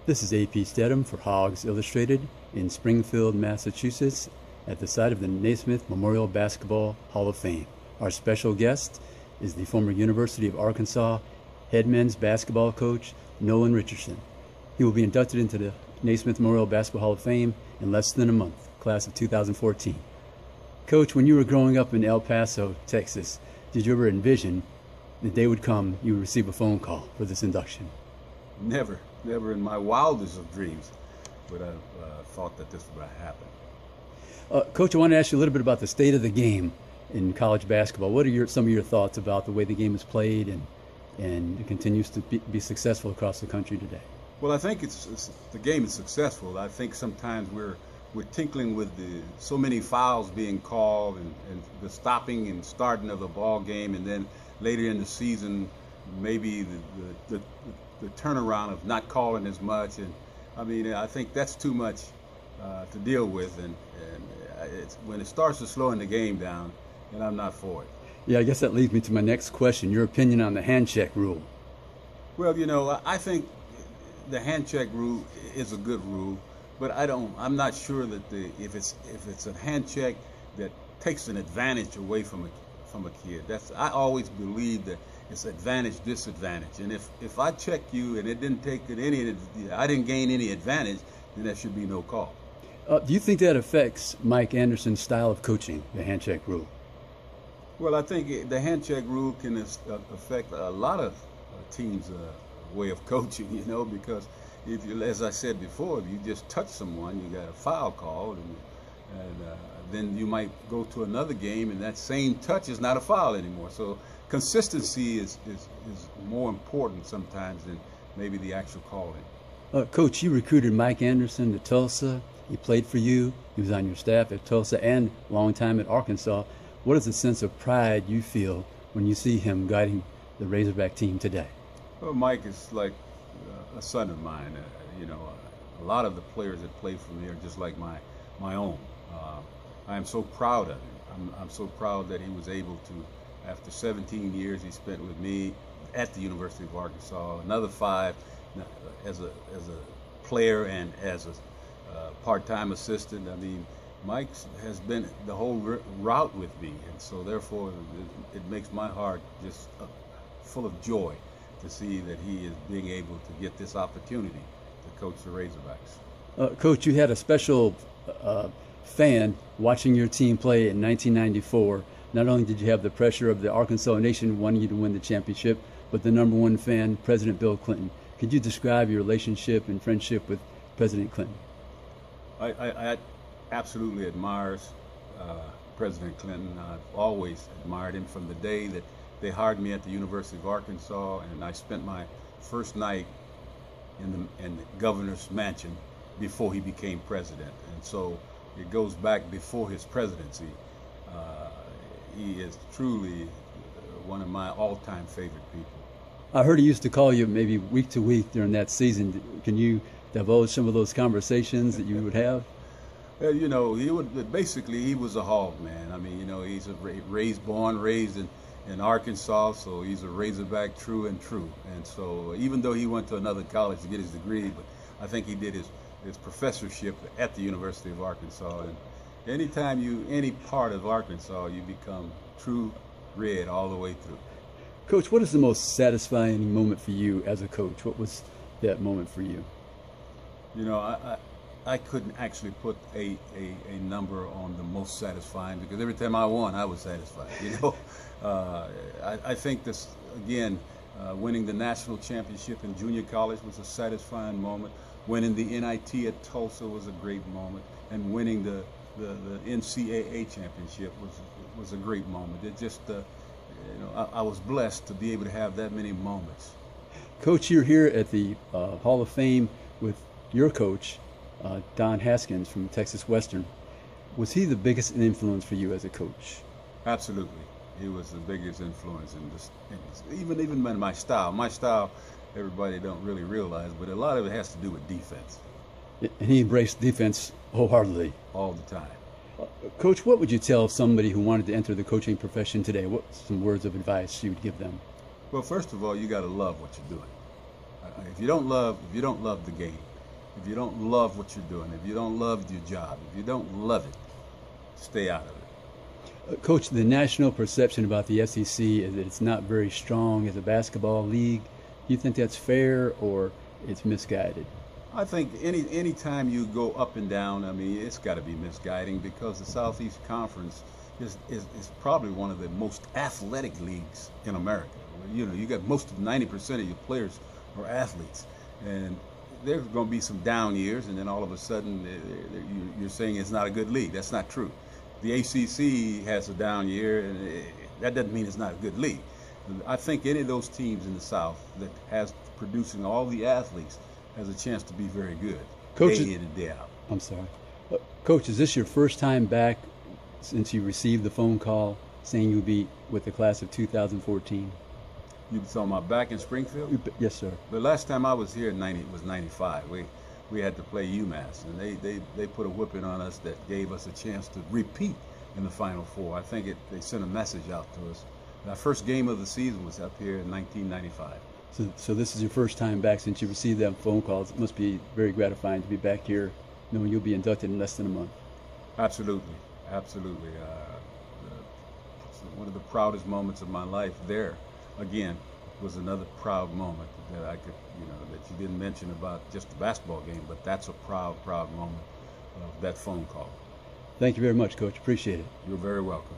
This is A.P. Stedham for Hogs Illustrated in Springfield, Massachusetts, at the site of the Naismith Memorial Basketball Hall of Fame. Our special guest is the former University of Arkansas head men's basketball coach, Nolan Richardson. He will be inducted into the Naismith Memorial Basketball Hall of Fame in less than a month, class of 2014. Coach, when you were growing up in El Paso, Texas, did you ever envision the day would come you would receive a phone call for this induction? Never in my wildest of dreams would I thought that this would happen. Coach, I want to ask you a little bit about the state of the game in college basketball. What are some of your thoughts about the way the game is played and it continues to be successful across the country today? Well, I think the game is successful. I think sometimes we're tinkling with so many fouls being called and the stopping and starting of the ball game, and then later in the season maybe the turnaround of not calling as much. And I mean, I think that's too much to deal with, and when it starts to slowing the game down, and I'm not for it. Yeah, I guess that leads me to my next question, your opinion on the hand check rule. Well, you know, I think the hand check rule is a good rule, but I'm not sure that if it's a hand check that takes an advantage away from a kid. I always believe that it's advantage disadvantage, and if I check you and it didn't take I didn't gain any advantage, then there should be no call. Do you think that affects Mike Anderson's style of coaching, the hand check rule? Well, I think the hand check rule can affect a lot of teams' way of coaching, you know, because as I said before, if you just touch someone, you got a foul called, and then you might go to another game and that same touch is not a foul anymore. So consistency is more important sometimes than maybe the actual calling. Coach, you recruited Mike Anderson to Tulsa. He played for you. He was on your staff at Tulsa and a long time at Arkansas. What is the sense of pride you feel when you see him guiding the Razorback team today? Well, Mike is like a son of mine. You know, a lot of the players that play for me are just like my own. I am so proud of him. I'm so proud that he was able to, after 17 years he spent with me at the University of Arkansas, another 5 as a player and as a part-time assistant. I mean, Mike has been the whole route with me, and so therefore it makes my heart just full of joy to see that he is being able to get this opportunity to coach the Razorbacks. Coach, you had a special fan watching your team play in 1994. Not only did you have the pressure of the Arkansas Nation wanting you to win the championship, but the #1 fan, President Bill Clinton. Could you describe your relationship and friendship with President Clinton? I absolutely admire President Clinton. I've always admired him from the day that they hired me at the University of Arkansas, and I spent my first night in the governor's mansion before he became president. And so it goes back before his presidency. He is truly one of my all-time favorite people. I heard he used to call you maybe week to week during that season. Can you divulge some of those conversations that you would have? Well, you know, he was a hog man. I mean, you know, he's born, raised in Arkansas, so he's a Razorback true and true. And so even though he went to another college to get his degree, but I think he did his professorship at the University of Arkansas. And anytime any part of Arkansas, you become true Red all the way through. Coach, what is the most satisfying moment for you as a coach? What was that moment for you? You know, I couldn't actually put a number on the most satisfying, because every time I won, I was satisfied. You know, I think this, again, winning the national championship in junior college was a satisfying moment. Winning the NIT at Tulsa was a great moment, and winning the NCAA championship was a great moment. It just, you know, I was blessed to be able to have that many moments. Coach, you're here at the Hall of Fame with your coach, Don Haskins from Texas Western. Was he the biggest influence for you as a coach? Absolutely. He was the biggest influence in this, even in my style. My style, everybody don't really realize, but a lot of it has to do with defense. And he embraced defense wholeheartedly. All the time. Coach, what would you tell somebody who wanted to enter the coaching profession today? What some words of advice you would give them? Well, first of all, you got to love what you're doing. If you don't love the game, If you don't love what you're doing, if you don't love your job, if you don't love it, stay out of it. Coach, the national perception about the SEC is that it's not very strong as a basketball league. Do you think that's fair or it's misguided? I think any time you go up and down, I mean, it's got to be misguiding because the Southeast Conference is probably one of the most athletic leagues in America. You know, you got most of 90% of your players are athletes, and there's going to be some down years, and then all of a sudden you're saying it's not a good league. That's not true. The ACC has a down year, and that doesn't mean it's not a good league. I think any of those teams in the South that has producing all the athletes has a chance to be very good, Coach, day in and day out. I'm sorry. Coach, is this your first time back since you received the phone call saying you'll be with the class of 2014? You talking about back in Springfield? Yes, sir. The last time I was here in was 95. We had to play UMass, and they put a whipping on us that gave us a chance to repeat in the Final Four. I think they sent a message out to us. Our first game of the season was up here in 1995. So this is your first time back since you received that phone calls. It must be very gratifying to be back here knowing you'll be inducted in less than a month. Absolutely. One of the proudest moments of my life there, again, was another proud moment that I could, that you didn't mention about just the basketball game, but that's a proud moment of that phone call. Thank you very much, Coach. Appreciate it. You're very welcome.